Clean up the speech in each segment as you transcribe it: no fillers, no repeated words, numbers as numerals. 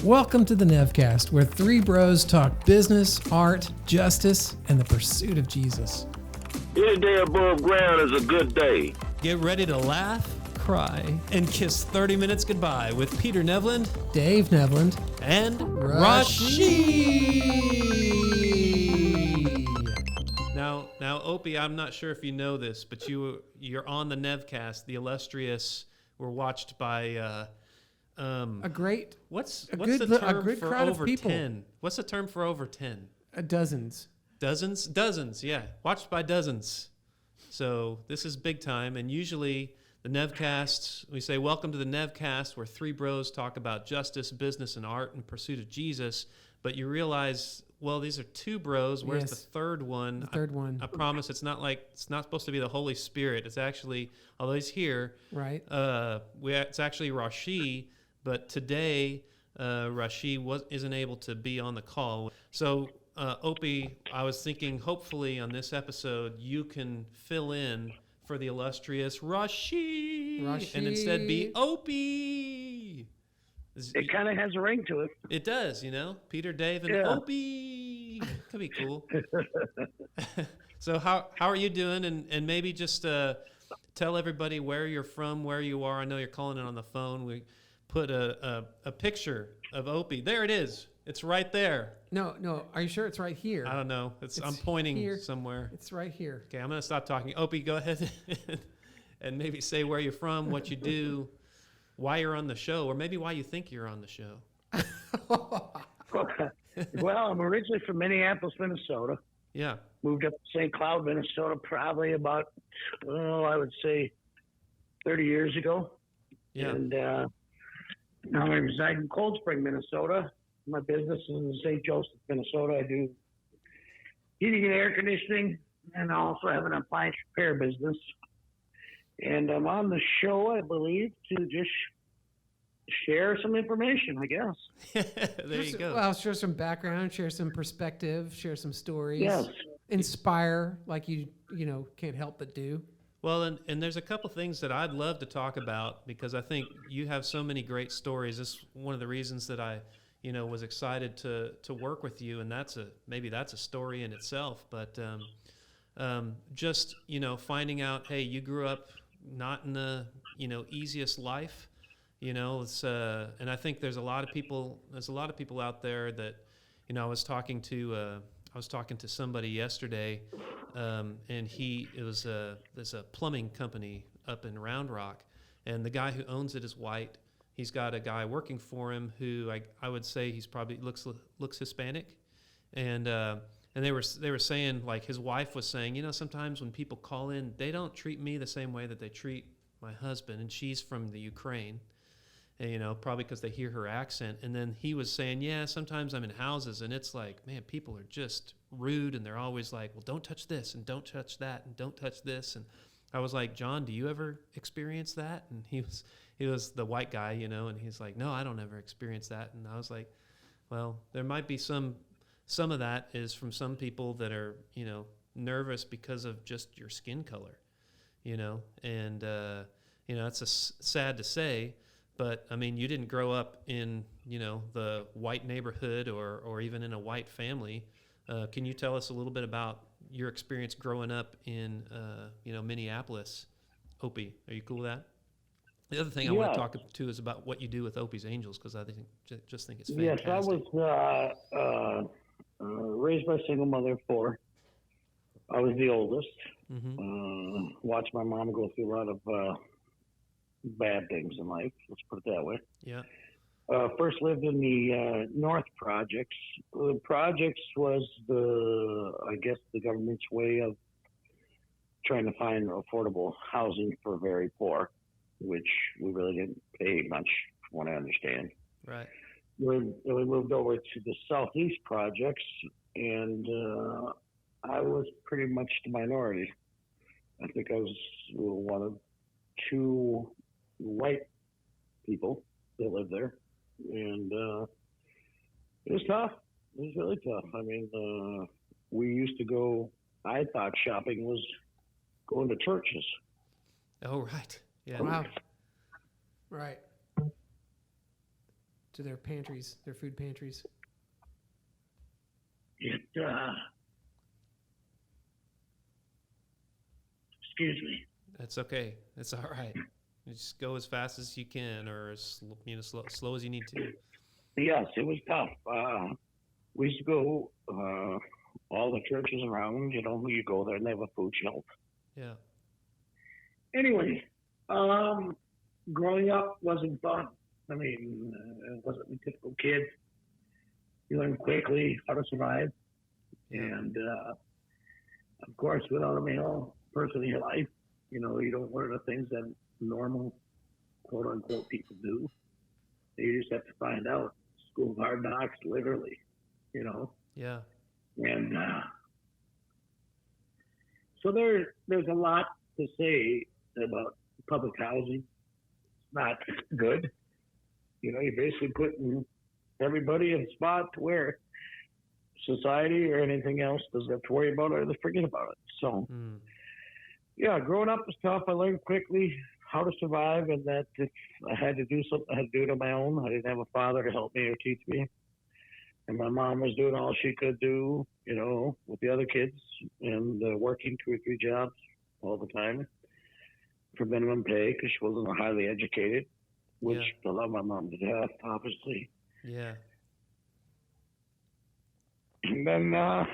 Welcome to the Nevcast, where three bros talk business, art, justice, and the pursuit of Jesus. Any day above ground is a good day. Get ready to laugh, cry, and kiss 30 minutes goodbye with Peter Nevland, Dave Nevland, and Rashi. Now, Opie, I'm not sure if you know this, but you're on the Nevcast, the illustrious. We're watched by A good for crowd of over people. 10? What's the term for over 10? Dozens. Dozens, yeah. Watched by dozens. So this is big time, and usually the Nevcast, we say, welcome to the Nevcast, where three bros talk about justice, business, and art in pursuit of Jesus. But you realize, well, these are two bros. Where's the third one? The third one. I promise it's not supposed to be the Holy Spirit. It's actually, although he's here, Right. It's actually Rashi. But today, Rashi isn't able to be on the call. So, Opie, I was thinking, hopefully on this episode, you can fill in for the illustrious Rashi. And instead be Opie. It kind of has a ring to it. It does, Peter, Dave, and Opie. Could be cool. So how are you doing? And maybe just tell everybody where you're from, where you are. I know you're calling in on the phone. We put a picture of Opie. There it is. It's right there. No. Are you sure it's right here? I don't know. I'm pointing here. Somewhere. It's right here. Okay, I'm going to stop talking. Opie, go ahead and maybe say where you're from, what you do, why you're on the show, or maybe why you think you're on the show. Well, I'm originally from Minneapolis, Minnesota. Yeah. Moved up to St. Cloud, Minnesota, probably about, I would say 30 years ago. Yeah. And now I reside in Cold Spring, Minnesota. My business is in St. Joseph, Minnesota. I do heating and air conditioning, and I also have an appliance repair business. And I'm on the show, I believe, to just share some information, I guess. There you go. Well, share some background, share some perspective, share some stories. Yes. Inspire, like you can't help but do. Well, and there's a couple things that I'd love to talk about because I think you have so many great stories. This is one of the reasons that I, was excited to work with you, and maybe that's a story in itself. But just finding out, hey, you grew up not in the easiest life, it's and I think there's a lot of people out there that I was talking to somebody yesterday, and there's a plumbing company up in Round Rock, and the guy who owns it is white. He's got a guy working for him who I would say he's probably looks Hispanic, and they were saying, like, his wife was saying, sometimes when people call in, they don't treat me the same way that they treat my husband, and she's from the Ukraine, and, probably because they hear her accent. And then he was saying, yeah, sometimes I'm in houses, and it's like, man, people are just rude, and they're always like, well, don't touch this, and don't touch that, and don't touch this. And I was like, John, do you ever experience that? And he was the white guy, and he's like, no, I don't ever experience that. And I was like, well, there might be some of that is from some people that are, nervous because of just your skin color, and, it's sad to say, but I mean, you didn't grow up in, the white neighborhood or even in a white family. Can you tell us a little bit about your experience growing up in, Minneapolis? Opie, are you cool with that? The other thing I want to talk to is about what you do with Opie's Angels, because I just think it's fantastic. Yes, I was raised by a single mother of four. I was the oldest. Mm-hmm. Watched my mom go through a lot of bad things in life. Let's put it that way. Yeah. First lived in the North Projects. The Projects was the government's way of trying to find affordable housing for very poor, which we really didn't pay much, from what I understand. Right. We moved over to the Southeast Projects, and I was pretty much the minority. I think I was one of two white people that lived there, and it was tough. It was really tough. I mean, we used to go, I thought shopping was going to churches. Oh, right. Yeah. Wow. Right. to their pantries, their food pantries? Excuse me. That's okay. It's all right. You just go as fast as you can, or slow as you need to. Yes, it was tough. We used to go all the churches around. You go there and they have a food shelf. Yeah. Anyway, growing up wasn't fun. I mean, it wasn't a typical kid. You learn quickly how to survive, and of course, without a male person in your life, you don't learn the things that normal, quote unquote, people do. You just have to find out. School of hard knocks, literally, Yeah. And so there's a lot to say about public housing. It's not good. You're basically putting everybody in a spot where society or anything else doesn't have to worry about it or they forget about it. So, yeah, growing up was tough. I learned quickly how to survive, and that if I had to do something, I had to do it on my own. I didn't have a father to help me or teach me. And my mom was doing all she could do, with the other kids and working 2 or 3 jobs all the time for minimum pay because she wasn't highly educated, which I love my mom to death, obviously. Yeah. And then, I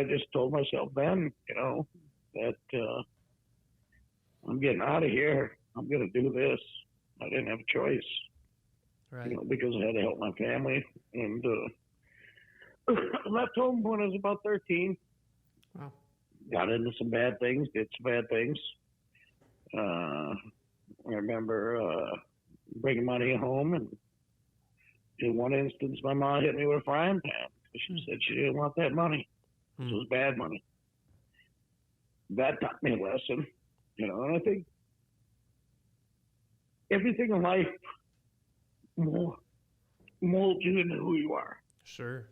just told myself then, that I'm getting out of here. I'm going to do this. I didn't have a choice. Right. Because I had to help my family. And left home when I was about 13. Wow. Got into some bad things, did some bad things. I remember bringing money home, and in one instance, my mom hit me with a frying pan. She said she didn't want that money. It was bad money. That taught me a lesson, and I think everything in life molds you into who you are. Sure.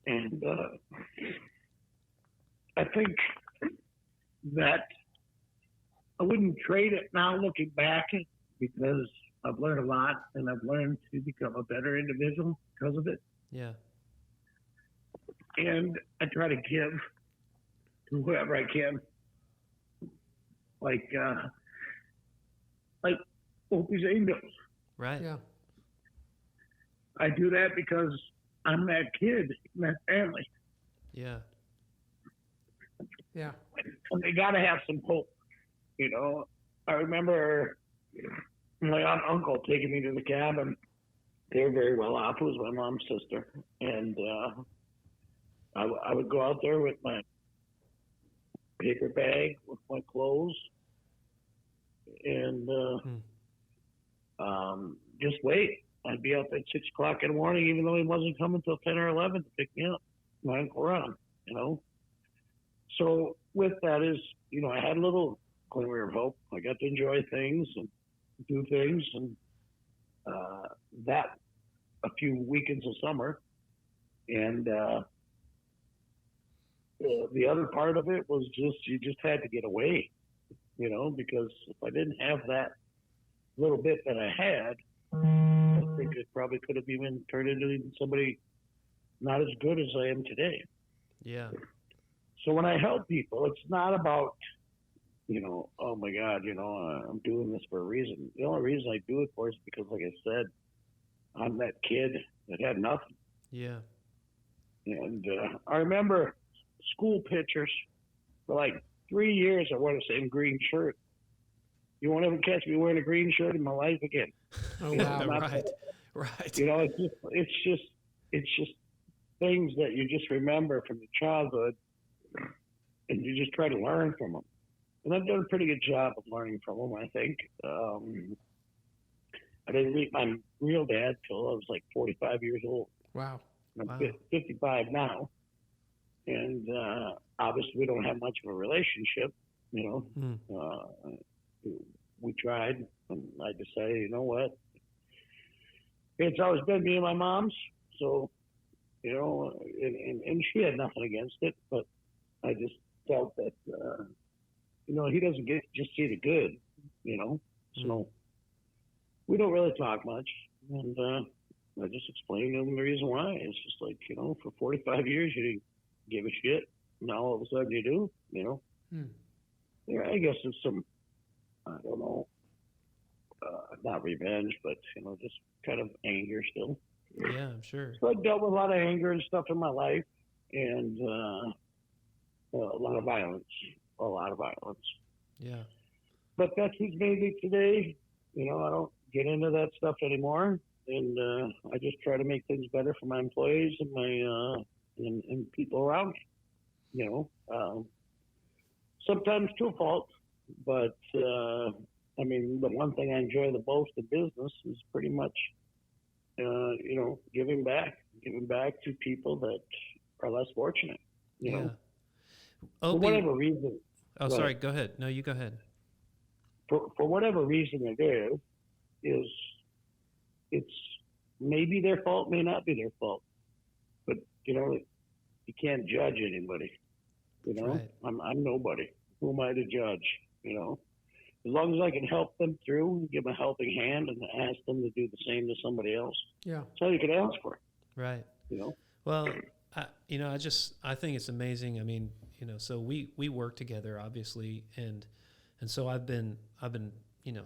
And I think that I wouldn't trade it now looking back because I've learned a lot and I've learned to become a better individual because of it. Yeah. And I try to give to whoever I can. Like Opie's Angels. Right. Yeah. I do that because I'm that kid in that family. Yeah. Yeah. And they got to have some hope, I remember my aunt and uncle taking me to the cabin. They were very well off. It was my mom's sister. And I would go out there with my paper bag with my clothes and just wait. I'd be up at 6 o'clock in the morning, even though he wasn't coming till 10 or 11 to pick me up. My Uncle Ron, So with that is, I had a little glimmer of hope. I got to enjoy things and do things, and that a few weekends of summer. And the other part of it was you just had to get away, because if I didn't have that little bit that I had, I think it probably could have even turned into somebody not as good as I am today. Yeah. So when I help people, it's not about, oh my God, I'm doing this for a reason. The only reason I do it for is because, like I said, I'm that kid that had nothing. Yeah. And I remember school pictures for like 3 years. I wore the same green shirt. You won't ever catch me wearing a green shirt in my life again. Oh, wow. Right. It's just things that you just remember from your childhood, and you just try to learn from them. And I've done a pretty good job of learning from them, I think. I didn't meet my real dad till I was like 45 years old. Wow. I'm 55 now. And obviously we don't have much of a relationship, We tried, and I decided, you know what? It's always been me and my mom's, so, and she had nothing against it, but I just felt that, he doesn't get just see the good, so we don't really talk much, And I just explained to him the reason why. It's just like, for 45 years you didn't give a shit. Now all of a sudden you do, Yeah, I guess it's some, I don't know, not revenge, but, just kind of anger still. Yeah, I'm sure. So I dealt with a lot of anger and stuff in my life, and a lot of violence. Yeah. But that's who's made me today. I don't get into that stuff anymore, and I just try to make things better for my employees and my and people around me. Sometimes to a fault, but the one thing I enjoy the most in business is pretty much, giving back to people that are less fortunate. Yeah. For whatever reason. Oh, sorry. Go ahead. No, you go ahead. For whatever reason it is it's maybe their fault, may not be their fault, but you can't judge anybody. Right. I'm nobody. Who am I to judge? As long as I can help them through, give them a helping hand, and ask them to do the same to somebody else. Yeah, that's all you can ask for. Right. Well, I think it's amazing. I mean, so we work together, obviously, and so I've been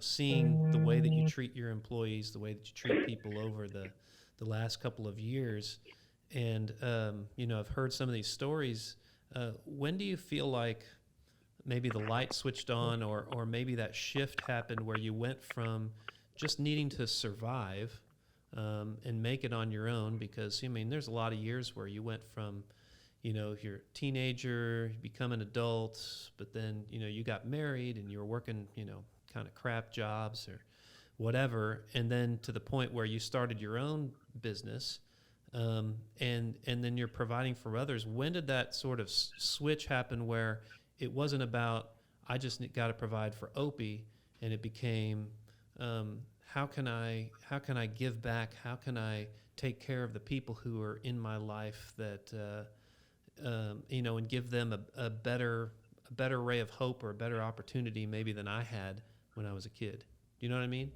seeing the way that you treat your employees, the way that you treat people over the last couple of years, and I've heard some of these stories. When do you feel like maybe the light switched on, or maybe that shift happened where you went from just needing to survive and make it on your own? Because there's a lot of years where you went from you're a teenager, you become an adult, but then you got married and you were working kind of crap jobs or whatever, and then to the point where you started your own business, and then you're providing for others. When did that sort of switch happen where it wasn't about I just got to provide for Opie, and it became how can I give back? How can I take care of the people who are in my life that and give them a better ray of hope or a better opportunity maybe than I had when I was a kid. Do you know what I mean?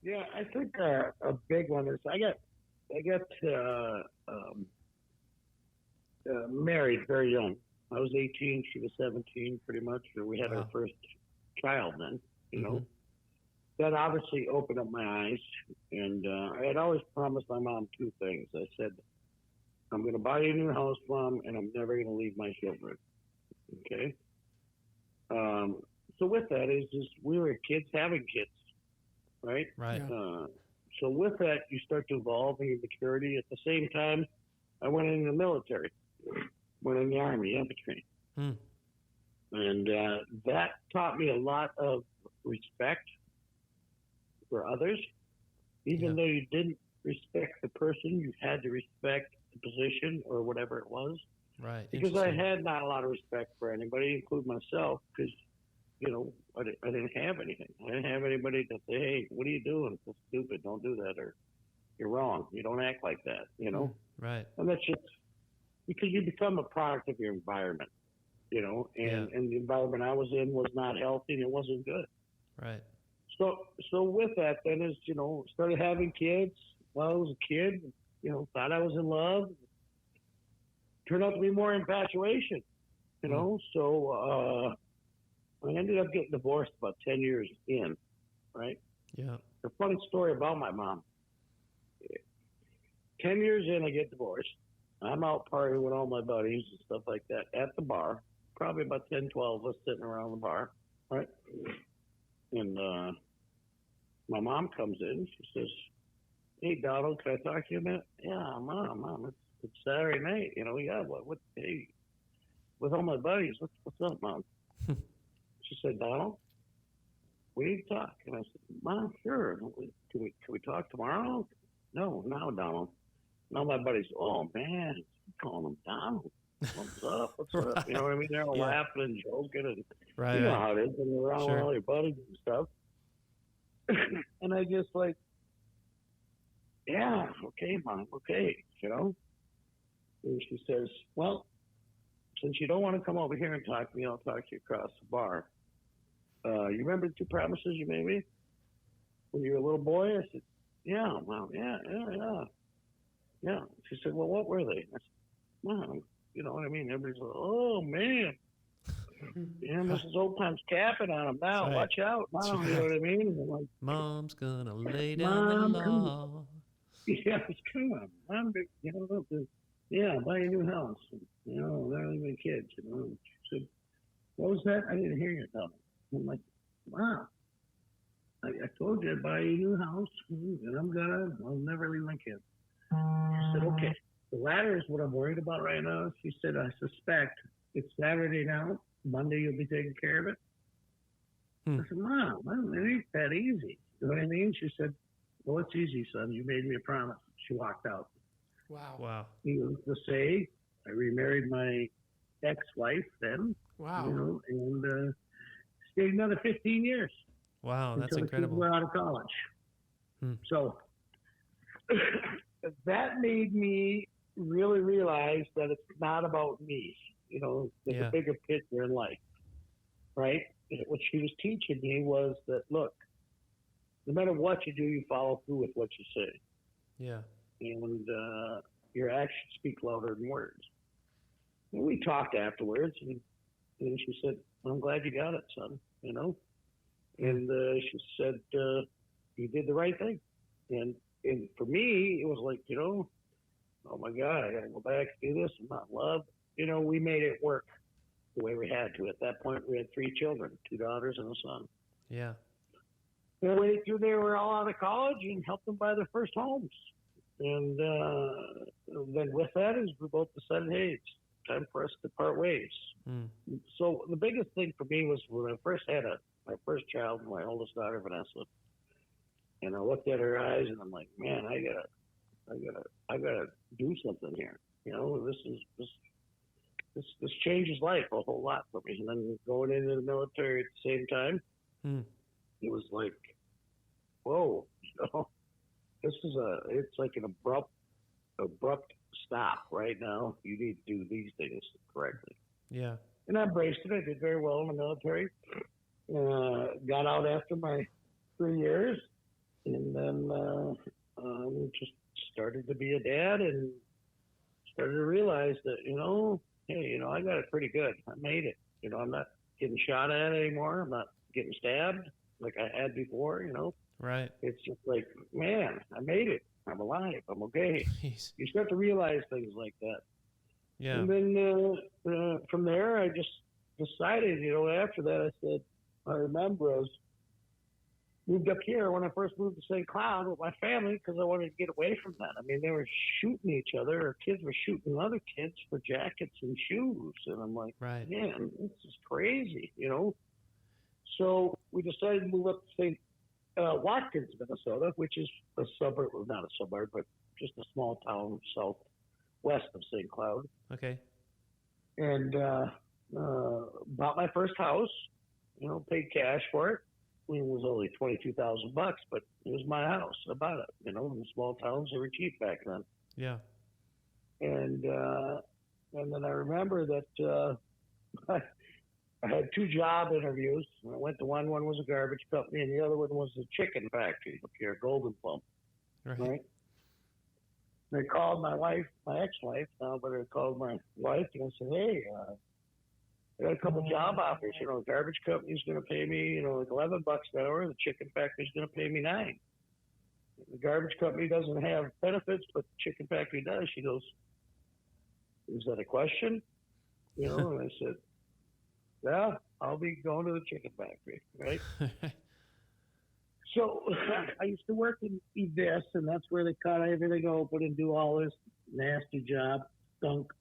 Yeah, I think a big one is I got married very young. I was 18, she was 17, pretty much. We had our first child then. That obviously opened up my eyes, and I had always promised my mom two things. I said, I'm going to buy you a new house, Mom, and I'm never going to leave my children. Okay? So with that is just we were kids having kids, right? Right. Yeah. So with that, you start to evolve in your maturity. At the same time, I went in the military, went in the Army, infantry. And that taught me a lot of respect for others. Even though you didn't respect the person, you had to respect the position or whatever it was. Right. Because I had not a lot of respect for anybody, including myself, because, I didn't have anything. I didn't have anybody to say, hey, what are you doing? It's stupid. Don't do that. Or you're wrong. You don't act like that, Right. And that's just because you become a product of your environment, and the environment I was in was not healthy and it wasn't good. Right. So with that, then is, started having kids while I was a kid, thought I was in love. Turned out to be more infatuation, So I ended up getting divorced about 10 years in, right? Yeah. A funny story about my mom. 10 years in, I get divorced. I'm out partying with all my buddies and stuff like that at the bar. Probably about 10, 12 of us sitting around the bar, right? And my mom comes in. She says, hey, Donald, can I talk to you a minute? Yeah, Mom, it's Saturday night. Yeah, what, hey, with all my buddies, what's up, Mom? She said, Donald, we need to talk. And I said, Mom, sure. Can we talk tomorrow? No, Donald. Now my buddies, oh, man, I'm calling him Donald. What's up? What's up? You know what I mean? They're all laughing and joking. And you know how it is when you're around with all your buddies and stuff. And I just like, yeah, okay, Mom, okay, And she says, well, since you don't want to come over here and talk to me, I'll talk to you across the bar. You remember the two promises you made me when you were a little boy? I said, yeah, well, yeah. Yeah. She said, well, what were they? I said, well, you know what I mean? Everybody's like, oh, man. Yeah, Mrs. Opheim's capping on him now. That's right. Watch out now. That's You know right. what I mean? And I'm like, Mom's gonna lay down the Mom, come on. law. Yeah, come on. Mom, you know, yeah, buy a new house. And, you know, they're not even kids. You know. She said, what was that? I didn't hear you tell me. I'm like, wow. I told you I'd buy you a new house, and I'll never leave my kids. She said, okay. The latter is what I'm worried about right now. She said, I suspect it's Saturday now. Monday you'll be taking care of it. I said, Mom, it ain't that easy. You know what I mean? She said, well, it's easy, son. You made me a promise. She walked out. Wow. Wow. Needless to say, I remarried my ex-wife then. Wow. You know, and stayed another 15 years. Wow, that's until incredible. the kids were out of college. So that made me really realize that it's not about me. You know, there's a bigger picture in life, right? What she was teaching me was that, look, no matter what you do, you follow through with what you say. Yeah. And your actions speak louder than words. And we talked afterwards, and she said, I'm glad you got it, son, you know? And she said, you did the right thing. And for me, it was like, you know, oh my God, I got to go back and do this. I'm not in love. You know, we made it work the way we had to. At that point, we had 3 children, 2 daughters and a son. Yeah. And we through they were all out of college and helped them buy their first homes. And then with that is we both decided, hey, it's time for us to part ways. So the biggest thing for me was when I first had my first child, my oldest daughter, Vanessa, and I looked at her eyes and I'm like, man, I gotta do something here. You know, this changes life a whole lot for me. And then going into the military at the same time, it was like, whoa, you know, it's like an abrupt stop right now. You need to do these things correctly. Yeah. And I embraced it. I did very well in the military. Got out after my 3 years, and then just started to be a dad and started to realize that, you know, hey, you know, I got it pretty good. I made it. You know, I'm not getting shot at anymore. I'm not getting stabbed like I had before, you know. Right. It's just like, man, I made it. I'm alive. I'm okay. Jeez. You start to realize things like that. Yeah. And then from there, I just decided, you know, after that, I said, I remember I was moved up here when I first moved to St. Cloud with my family because I wanted to get away from that. I mean, they were shooting each other, or kids were shooting other kids for jackets and shoes. And I'm like, right. Man, this is crazy, you know? So we decided to move up to St. Watkins, Minnesota, which is a suburb, well, not a suburb, but just a small town southwest of St. Cloud. Okay. And bought my first house, you know, paid cash for it. I mean, it was only $22,000, but it was my house. I bought it. You know, in small towns, they were cheap back then. Yeah. And then I remember that I had 2 job interviews. I went to one was a garbage company, and the other one was a chicken factory up here, Golden Plum. Right? And I called my wife, my ex-wife now, but I called my wife and I said, hey, I got a couple job offers. You know, the garbage company's going to pay me, you know, like $11 an hour. The chicken factory's going to pay me $9. The garbage company doesn't have benefits, but the chicken factory does. She goes, is that a question? You know, and I said, yeah, I'll be going to the chicken factory, right? So I used to work in EVS, and that's where they cut everything open and do all this nasty job, stunk.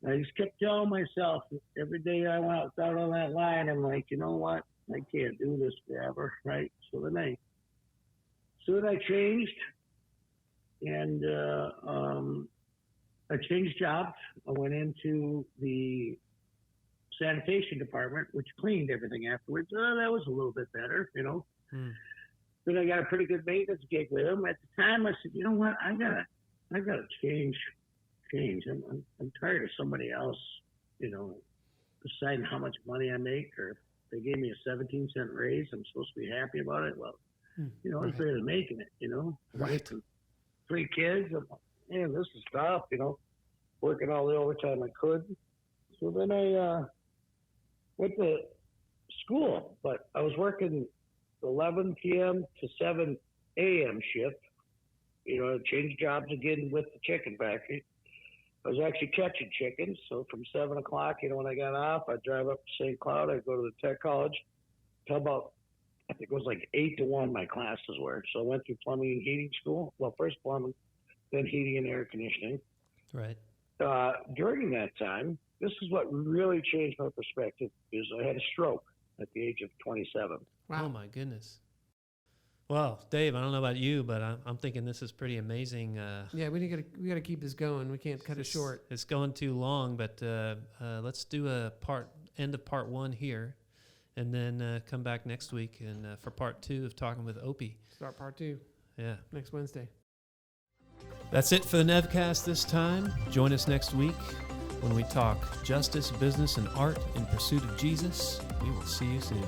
I just kept telling myself every day I went out on that line, I'm like, you know what? I can't do this forever, right? So then I changed, and I changed jobs. I went into the sanitation department, which cleaned everything afterwards. That was a little bit better, you know. Then I got a pretty good maintenance gig with them. At the time, I said, you know what? I gotta change. I'm tired of somebody else, you know, deciding how much money I make, or if they gave me a 17-cent raise, I'm supposed to be happy about it. Well, You know, I was Right. barely making it, you know. Right. 3 kids. I'm like, man, this is tough, you know, working all the overtime I could. So then I went to school, but I was working 11 p.m. to 7 a.m. shift. You know, I changed jobs again with the chicken factory. I was actually catching chickens. So from 7 o'clock, you know, when I got off, I'd drive up to St. Cloud. I'd go to the tech college till about, I think it was like 8 to 1 my classes were. So I went through plumbing and heating school. Well, first plumbing, then heating and air conditioning. Right. During that time, this is what really changed my perspective, is I had a stroke at the age of 27. Wow. Oh my goodness. Well, Dave, I don't know about you, but I'm thinking this is pretty amazing. Yeah, we gotta keep this going. We can't cut it short. It's going too long, but let's do end of part 1 here, and then come back next week and for part 2 of talking with Opie. Start part 2 Yeah. next Wednesday. That's it for the Nevcast this time. Join us next week when we talk justice, business, and art in pursuit of Jesus. We will see you soon.